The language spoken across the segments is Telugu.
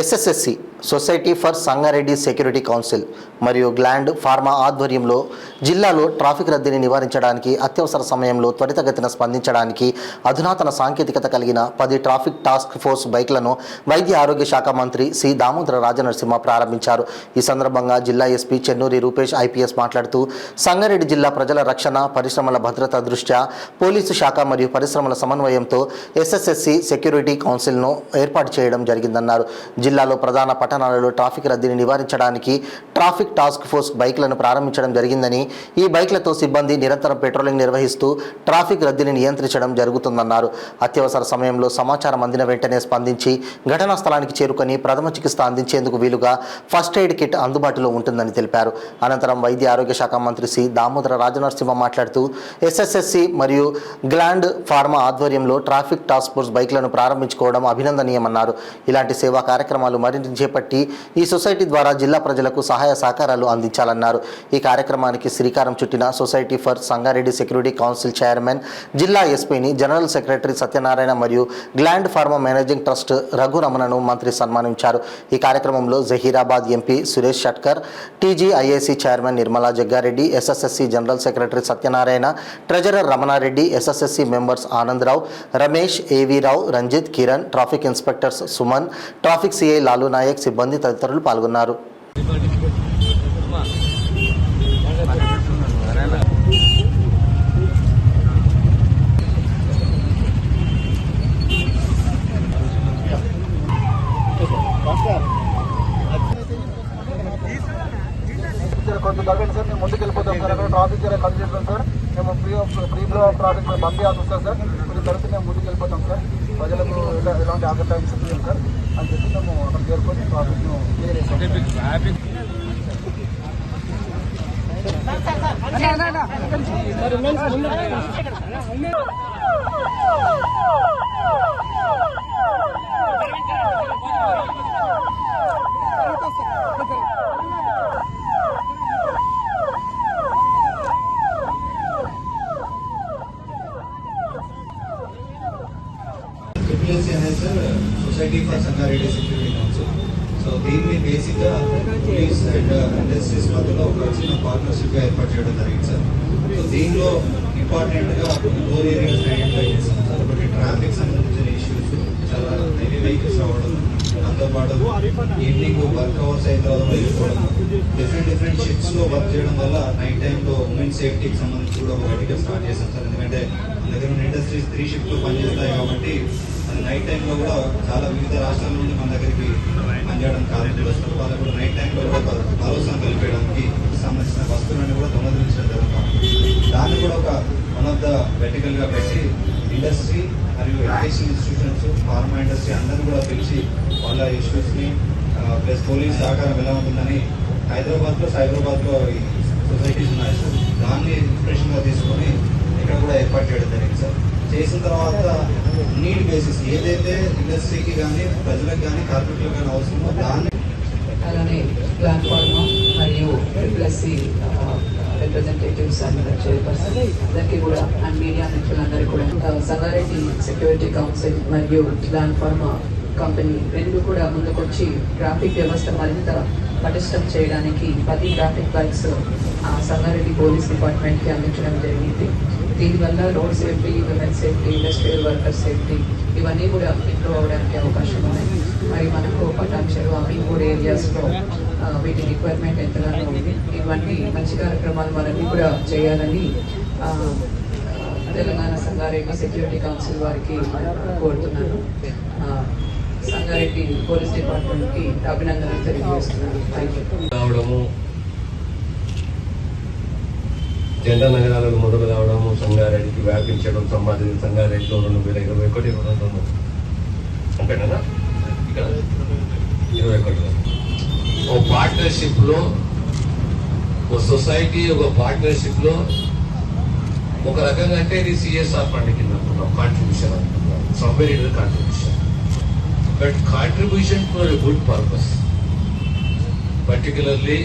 ఎస్ఎస్ఎస్సి society for Sangareddy security council మరియు గ్లాండ్ ఫార్మా ఆధ్వర్యంలో జిల్లాలో ట్రాఫిక్ రద్దీని నివారించడానికి అత్యవసర సమయంలో త్వరితగతిన స్పందించడానికి అధునాతన సాంకేతికత కలిగిన 10 ట్రాఫిక్ టాస్క్ ఫోర్స్ బైక్లను వైద్య ఆరోగ్య శాఖ మంత్రి సి దామోదర రాజనరసింహ ప్రారంభించారు. ఈ సందర్భంగా జిల్లా ఎస్పీ చెన్నూరి రూపేష్ ఐపీఎస్ మాట్లాడుతూ సంగారెడ్డి జిల్లా ప్రజల రక్షణ, పరిశ్రమల భద్రత దృష్ట్యా పోలీసు శాఖ మరియు పరిశ్రమల సమన్వయంతో ఎస్ఎస్ఎస్సి సెక్యూరిటీ కౌన్సిల్ను ఏర్పాటు చేయడం జరిగిందన్నారు. జిల్లాలో ప్రధాన పట్టణాలలో ట్రాఫిక్ రద్దీని నివారించడానికి ట్రాఫిక్ టాస్క్ ఫోర్స్ బైక్లను ప్రారంభించడం జరిగిందని, ఈ బైక్లతో సిబ్బంది నిరంతరం పెట్రోలింగ్ నిర్వహిస్తూ ట్రాఫిక్ రద్దీని నియంత్రించడం జరుగుతుందన్నారు. అత్యవసర సమయంలో సమాచారం అందిన వెంటనే స్పందించి ఘటనా స్థలానికి చేరుకొని ప్రథమ చికిత్స అందించేందుకు వీలుగా ఫస్ట్ ఎయిడ్ కిట్ అందుబాటులో ఉంటుందని తెలిపారు. అనంతరం వైద్య ఆరోగ్య శాఖ మంత్రి సి దామోదర రాజనరసింహ మాట్లాడుతూ ఎస్ఎస్ఎస్సి మరియు గ్లాండ్ ఫార్మా ఆధ్వర్యంలో ట్రాఫిక్ టాస్క్ ఫోర్స్ బైక్లను ప్రారంభించుకోవడం అభినందనీయమన్నారు. ఇలాంటి సేవా కార్యక్రమాలు మరింత చేపట్టి ఈ సొసైటీ ద్వారా జిల్లా ప్రజలకు సహాయ సహకారాలు అందించాలన్నారు. ఈ కార్యక్రమానికి శ్రీకారం చుట్టిన society for Sangareddy security council chairman, జిల్లా ఎస్పీని, జనరల్ సెక్రటరీ సత్యనారాయణ మరియు గ్లాండ్ ఫార్మా మేనేజింగ్ ట్రస్ట్ రఘురమణను మంత్రి సన్మానించారు. ఈ కార్యక్రమంలో Zaheerabad MP Suresh Shetkar, TGIAC chairman Nirmala Jaggareddy, SSSC general secretary Satyanarayana, treasurer Ramanareddy, SSSC members Anandarao, Ramesh, AV Rao, Ranjith, Kiran, traffic inspectors Suman, traffic CI Lalu Nayak, సిబ్బంది తదితరులు పాల్గొన్నారు. కొంచెం తగ్గండి సార్, మేము ముందుకు వెళ్ళిపోతాం సార్. అక్కడ ట్రాఫిక్ జర కట్ చేస్తాం సార్. మేము ఫ్రీ ఫ్లో ఆఫ్ ట్రాఫిక్ బంద్ చేయాల్సి వస్తుంది సార్. కొంచెం తరచు మేము ముందుకు వెళ్ళిపోతాం సార్. ప్రజలకు ఎలాంటి ఆగటానికి సిద్ధం సార్ అని చెప్పి మేము అక్కడ చేరుకొని ట్రాఫిక్ను క్లియర్ చేస్తాం. Society for Sangareddy security council. So దీన్ని బేసిక్గా పోలీస్ అండ్ ఇండస్ట్రీస్ మధ్యలో ఒక చిన్న పార్ట్నర్షిప్గా ఏర్పాటు చేయడం జరిగింది సార్. సో దీనిలో ఇంపార్టెంట్గా 4 ఏరియాస్ ఐడెంటిఫై చేస్తాం సార్. ఒకటి ట్రాఫిక్ సంబంధించిన ఇష్యూస్, చాలా హెవీ వెహికల్స్ రావడం, దాంతోపాటు ఈవినింగ్ వర్క్ అవర్స్ అయిన తర్వాత వెళ్ళిపోవడం, డిఫరెంట్ షిఫ్ట్స్లో వర్క్ చేయడం వల్ల నైట్ టైంలో ఉమెన్ సేఫ్టీకి సంబంధించి కూడా ఒక గట్టిగా స్టార్ట్ చేస్తాం సార్. ఎందుకంటే మన దగ్గర ఉన్న ఇండస్ట్రీస్ 3 షిఫ్ట్లు పనిచేస్తాయి కాబట్టి నైట్ టైంలో కూడా చాలా వివిధ రాష్ట్రాల నుండి మన దగ్గరికి పనిచేయడానికి కార్మికులు వస్తారు. వాళ్ళకు కూడా నైట్ టైంలో కూడా భరోసా కలిపేయడానికి సంబంధించిన వస్తువులను కూడా దొంగలించడం జరుగుతుంది. దాన్ని కూడా ఒక వన్ ఆఫ్ ద వెర్టికల్గా పెట్టి ఇండస్ట్రీ మరియు ఎడ్యుకేషన్ ఇన్స్టిట్యూషన్స్, ఫార్మా ఇండస్ట్రీ అందరూ కూడా పిలిచి వాళ్ళ ఇష్యూస్ని ప్లస్ పోలీస్ సహకారం ఎలా ఉంటుందని హైదరాబాద్లో, సైబరాబాద్లో ఈ సొసైటీస్ ఉన్నాయి సార్. దాన్ని ఇన్స్పిరేషన్గా తీసుకొని ఇక్కడ కూడా ఏర్పాటు చేయడం జరిగింది సార్. చేసిన తర్వాత నీడ్ బేసిస్ ఏదైతే ఇండస్ట్రీకి కానీ ప్రజలకు కానీ కార్మికులకు కానీ అవసరమో దాన్ని అలానే గ్లాండ్ ఫార్మా మరియు ట్రిపుల్ఎస్సి రిప్రజెంటేటివ్స్ అండ్ చైర్పర్సన్ అందరికీ కూడా అండ్ మీడియా మిత్రులందరికీ కూడా సంగారెడ్డి సెక్యూరిటీ కౌన్సిల్ మరియు గ్లాండ్ ఫార్మా కంపెనీ రెండు కూడా ముందుకొచ్చి ట్రాఫిక్ వ్యవస్థ మరింత పటిష్టం చేయడానికి 10 ట్రాఫిక్ బైక్స్ సంగారెడ్డి పోలీస్ డిపార్ట్మెంట్కి అందించడం జరిగింది. దీనివల్ల road safety, women safety, industrial worker safety ఇవన్నీ కూడా ఇంప్రూవ్ అవడానికి అవకాశం ఉన్నాయి. మరి మనకు పటాన్చెరు, అమీన్పూర్ ఏరియాస్లో వీటి రిక్వైర్మెంట్ ఎంతగానో ఉంది. ఇవన్నీ మంచి కార్యక్రమాలు మనల్ని కూడా చేయాలని తెలంగాణ సంగారెడ్డి సెక్యూరిటీ కౌన్సిల్ వారికి కోరుతున్నాను. సంగారెడ్డి పోలీస్ డిపార్ట్మెంట్కి అభినందనలు తెలియజేస్తున్నాను. జెండా నగరాలకు మొదలు కావడము, సంగారెడ్డికి వ్యాపించడం, సంబంధించిన సంగారెడ్డిలో 2021 అంతేనా ఇక్కడ 21 ఓ పార్ట్నర్షిప్లో, ఒక సొసైటీ ఒక పార్ట్నర్షిప్లో ఒక రకంగా అంటే ఇది సిఎస్ఆర్ ఫండ్ కింద అనుకున్నాం, కాంట్రిబ్యూషన్ అనుకున్నాం, somewhere contribution, but contribution for a good purpose. Particularly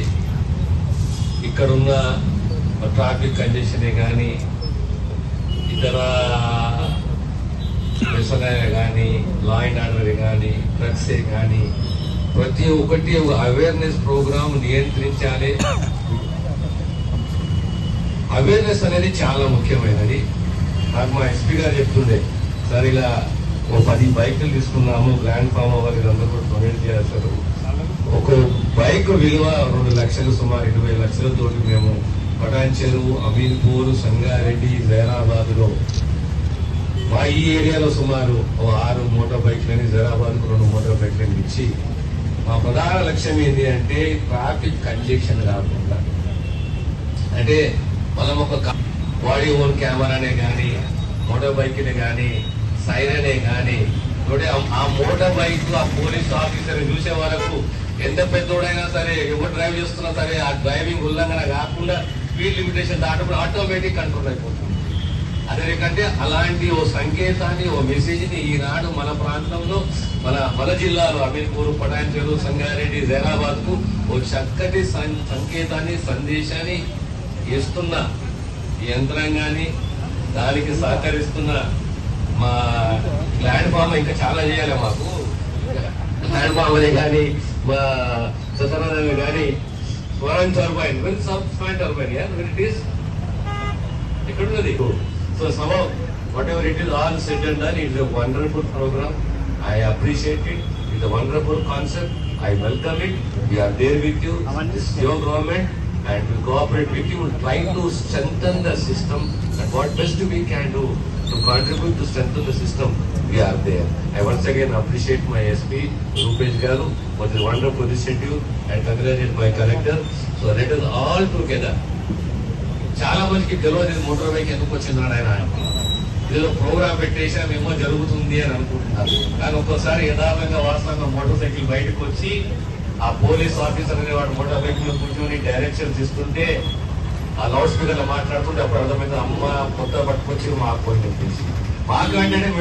ఇక్కడున్న ట్రాఫిక్ కంజెషనే కానీ, ఇతర వ్యసనాలే కానీ, లా అండ్ ఆర్డర్ కానీ, డ్రగ్సే కానీ, ప్రతి ఒక్కటి అవేర్నెస్ ప్రోగ్రామ్ నియంత్రించాలి. అవేర్నెస్ అనేది చాలా ముఖ్యమైనది. నాకు మా ఎస్పీ గారు చెప్తుండే, సార్ ఇలా ఓ 10 బైకులు తీసుకున్నాము, గ్రాండ్ ఫామ్ వాళ్ళకి అందరూ కూడా డొనేట్ చేస్తారు. ఒక బైక్ విలువ 2 లక్షలు, సుమారు 20 లక్షలతోటి మేము పటాన్ చెరువు, అమీన్పూర్, సంగారెడ్డి, జైరాబాద్లో మా ఈ ఏరియాలో సుమారు 6 మోటార్ బైక్లని, జైరాబాద్కు 2 మోటార్ బైక్లని ఇచ్చి మా ప్రధాన లక్ష్యం ఏంటి అంటే ట్రాఫిక్ కంజెక్షన్ కాకుండా, అంటే మనం ఒక బాడీ ఓన్ కెమెరానే కానీ, మోటార్ బైక్ని కానీ, సైరనే కానీ ఆ మోటార్ బైక్ ఆ పోలీస్ ఆఫీసర్ చూసే వరకు ఎంత పెద్దోడైనా సరే, ఎవరు డ్రైవ్ చేస్తున్నా సరే, ఆ డ్రైవింగ్ ఉల్లంఘన కాకుండా స్పీడ్ లిమిటేషన్ దాటప్పుడు ఆటోమేటిక్ కంట్రోల్ అయిపోతుంది. అదేకంటే అలాంటి ఓ సంకేతాన్ని, ఓ మెసేజ్ని ఈనాడు మన ప్రాంతంలో, మన జిల్లాలో అమీన్పూర్, పటాన్ చెరువు, సంగారెడ్డి, జైరాబాద్ కు ఓ చక్కటి సంకేతాన్ని, సందేశాన్ని ఇస్తున్న యంత్రాంగాన్ని, దానికి సహకరిస్తున్న మా ప్లాట్ఫామ్ ఇంకా చాలా చేయాలి. మాకు ప్లాట్ఫామ్ అనే కానీ, మా సతనాన్ని కానీ, స్వరం టర్బైన్, స్వరం టర్బైన్ ఇట్ ఈస్ ఎక్కడున్నది. So somehow, whatever it is, all said and done, it is a wonderful program. I appreciate it. It is a wonderful concept. I welcome it. We are there with you. This is your government, and we cooperate with you, trying to strengthen the system. And what best we can do to contribute to strengthen the system, we are there. I once again appreciate my SP, Rupesh Garu, for this wonderful initiative, and congratulate my collector. So let us all together. చాలా మందికి తెలియదు మోటార్ బైక్ ఎందుకు వచ్చిందని ఆయన ఏదో ప్రోగ్రామ్ పెట్టేసామేమో జరుగుతుంది అని అనుకుంటున్నారు. కానీ ఒక్కోసారి యథార్థంగా వాస్తవంగా మోటార్ సైకిల్ బయటకు వచ్చి ఆ పోలీస్ ఆఫీసర్ అనే వాడు మోటార్ బైక్ మీద కూర్చొని డైరెక్షన్స్ ఇస్తుంటే, ఆ లౌడ్ స్పీకర్ లో మాట్లాడుతుంటే అప్పుడు అర్థమైంది, అమ్మ కొత్త పట్టుకొచ్చి మాకు పోయి చెప్పేసి మాకు వెంటనే